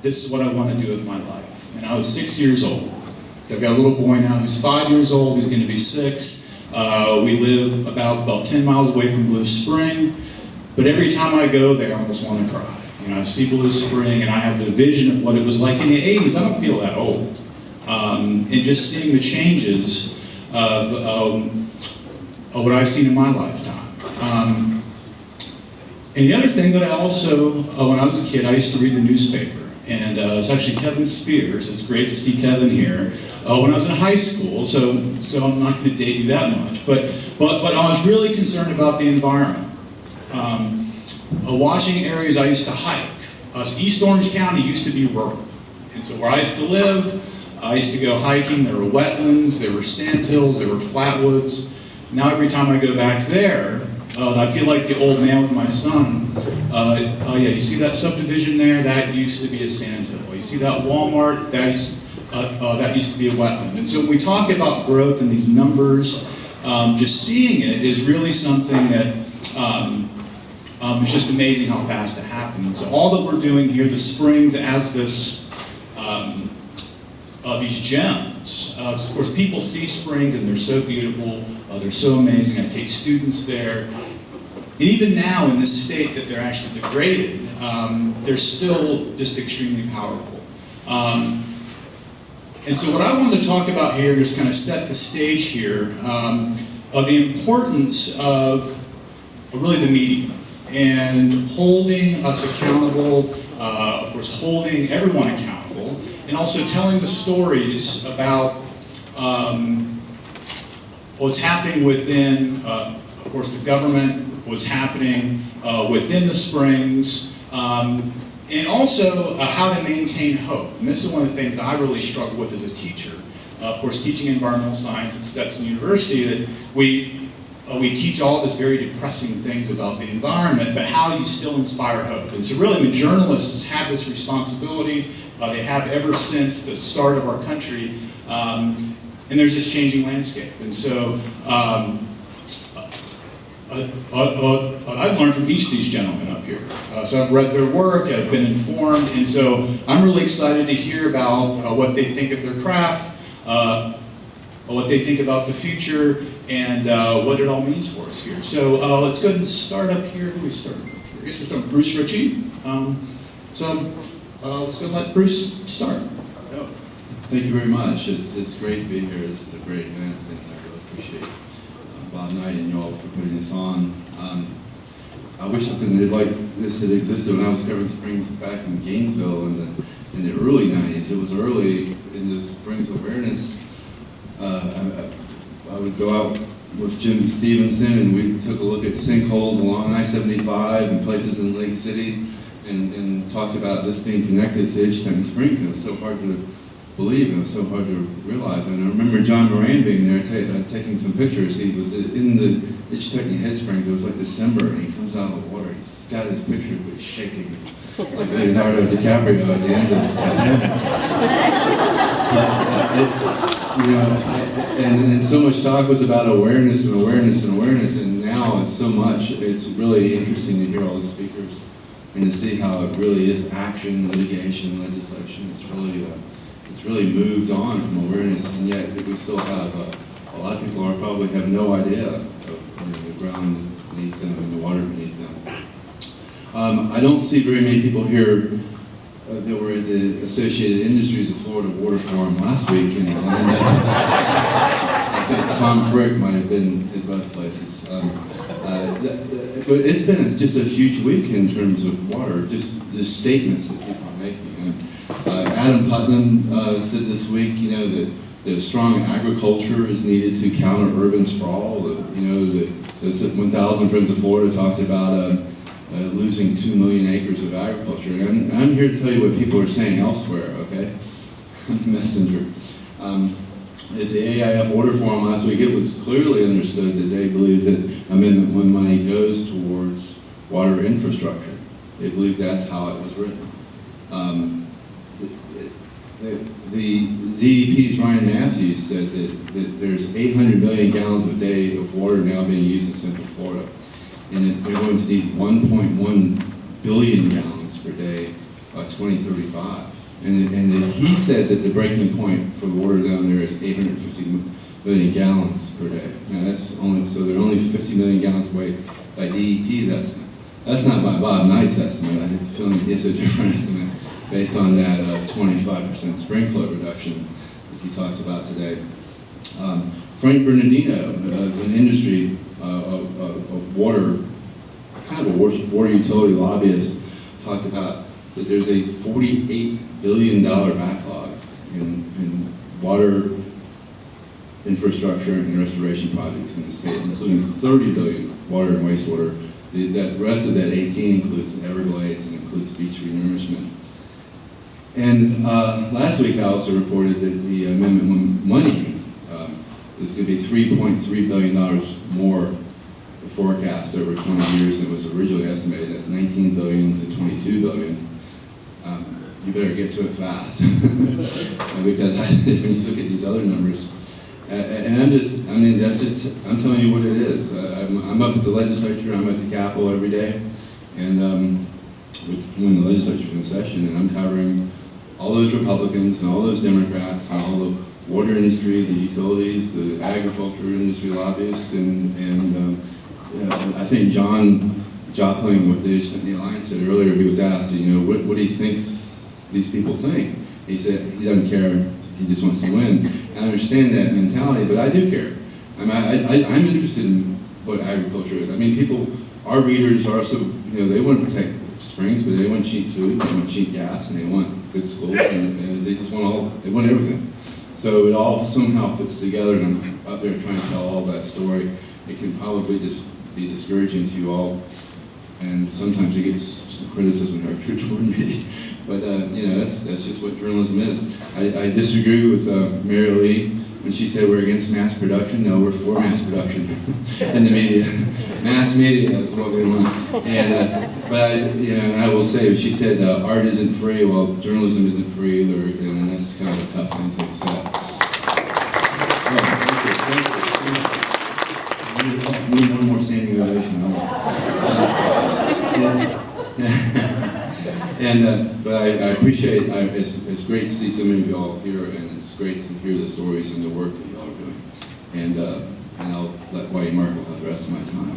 this is what I want to do with my life. And I was 6 years old. I've got a little boy now who's 5 years old, who's going to be 6. We live about 10 miles away from Blue Spring, but every time I go there, I almost want to cry. You know, I see Blue Spring, and I have the vision of what it was like in the 80s. I don't feel that old. And just seeing the changes of what I've seen in my lifetime. And the other thing that I also, when I was a kid, I used to read the newspaper. And it's actually Kevin Spears. It's great to see Kevin here. When I was in high school, so I'm not going to date you that much, but I was really concerned about the environment. Watching areas I used to hike. East Orange County used to be rural. And so where I used to live, I used to go hiking. There were wetlands, there were sandhills, there were flatwoods. Now every time I go back there, I feel like the old man with my son. Oh yeah, you see that subdivision there? That used to be a sandhill. You see that Walmart? That used to be a wetland. And so when we talk about growth and these numbers, just seeing it is really something that it's just amazing how fast it happens. So all that we're doing here, the springs as this, these gems. Of course, people see springs and they're so beautiful, they're so amazing. I take students there. And even now in this state that they're actually degraded, they're still just extremely powerful. And so what I wanted to talk about here, just kind of set the stage here, of the importance of really the media and holding us accountable, of course holding everyone accountable, and also telling the stories about what's happening within, of course, the government, what's happening within the springs, and also how to maintain hope. And this is one of the things I really struggle with as a teacher. Of course, teaching environmental science at Stetson University, that we teach all these very depressing things about the environment, but how you still inspire hope. And so really, when journalists have this responsibility, they have ever since the start of our country, and there's this changing landscape. And so I've learned from each of these gentlemen up here. So I've read their work, I've been informed, and so I'm really excited to hear about what they think of their craft, what they think about the future, and what it all means for us here. So let's go ahead and start up here. Who are we starting with here? I guess we're starting with Bruce Ritchie. Let's go and let Bruce start. Thank you very much. It's great to be here. This is a great event, and I really appreciate Bob Knight and y'all for putting this on. I wish something like this had existed when I was covering Springs back in Gainesville in the early 90s. It was early in the Springs awareness. I would go out with Jim Stevenson, and we took a look at sinkholes along I-75 and places in Lake City, and talked about this being connected to Itchtucky Springs. It was so hard to believe, it was so hard to realize. And I remember John Moran being there taking some pictures. He was in the Itchtucky Head Springs. It was like December, and he comes out of the water. He's got his picture, but he's shaking. It's like Leonardo DiCaprio at the end of Titanic. And so much talk was about awareness and awareness and awareness, and now it's so much. It's really interesting to hear all the speakers and to see how it really is action, litigation, legislation. It's really moved on from awareness, and yet we still have a lot of people probably have no idea of the ground beneath them and the water beneath them. I don't see very many people here that were at the Associated Industries of Florida Water Forum last week in Orlando. I think Tom Frick might have been at both places. But it's been just a huge week in terms of water, just statements that people are making. Adam Putnam said this week, that strong agriculture is needed to counter urban sprawl. The 1,000 Friends of Florida talked about losing 2 million acres of agriculture. And I'm here to tell you what people are saying elsewhere, okay? Messenger. At the AIF Water Forum last week, it was clearly understood that they believe that Amendment 1 money goes towards water infrastructure. They believe that's how it was written. The DEP's Ryan Matthews said that there's 800 million gallons a day of water now being used in Central Florida, and that they're going to need 1.1 billion gallons per day 2035. And he said that the breaking point for the water down there is 850 million gallons per day. Now that's only, so they're only 50 million gallons away by DEP's estimate. That's not by Bob Knight's estimate. I have a feeling it's a different estimate based on that 25% spring flow reduction that he talked about today. Frank Bernardino, an industry, water, kind of a water utility lobbyist, talked about that there's a $48 billion backlog in water infrastructure and restoration projects in the state, including $30 billion water and wastewater. The rest of that 18 includes Everglades and includes beach renourishment. And last week I also reported that the amendment money is going to be $3.3 billion more forecast over 20 years than was originally estimated. That's $19 billion to $22 billion. You better get to it fast because when you look at these other numbers, and I'm telling you what it is. I'm up at the legislature, I'm at the Capitol every day, and when the legislature's in session, and I'm covering all those Republicans and all those Democrats and all the water industry, the utilities, the agriculture industry lobbyists, and I think John Joplin with the Alliance said earlier, he was asked, what do he thinks these people think? He said he doesn't care, he just wants to win. And I understand that mentality, but I do care. I'm interested in what agriculture is. I mean, people, our readers are also, they want to protect springs, but they want cheap food, they want cheap gas, and they want good schools, and they just want they want everything. So it all somehow fits together, and I'm up there trying to tell all that story. It can probably just be discouraging to you all, and sometimes it gets some criticism toward me. But that's just what journalism is. I disagree with Mary Lee when she said we're against mass production. No, we're for mass production in the media. Mass media is what we want. And but I will say, she said art isn't free. Well, journalism isn't free either, and that's kind of a tough thing to accept. I need one more standing ovation. But I appreciate, it's great to see so many of y'all here, and it's great to hear the stories and the work that y'all are doing. And I'll let Whitey Merkel have the rest of my time.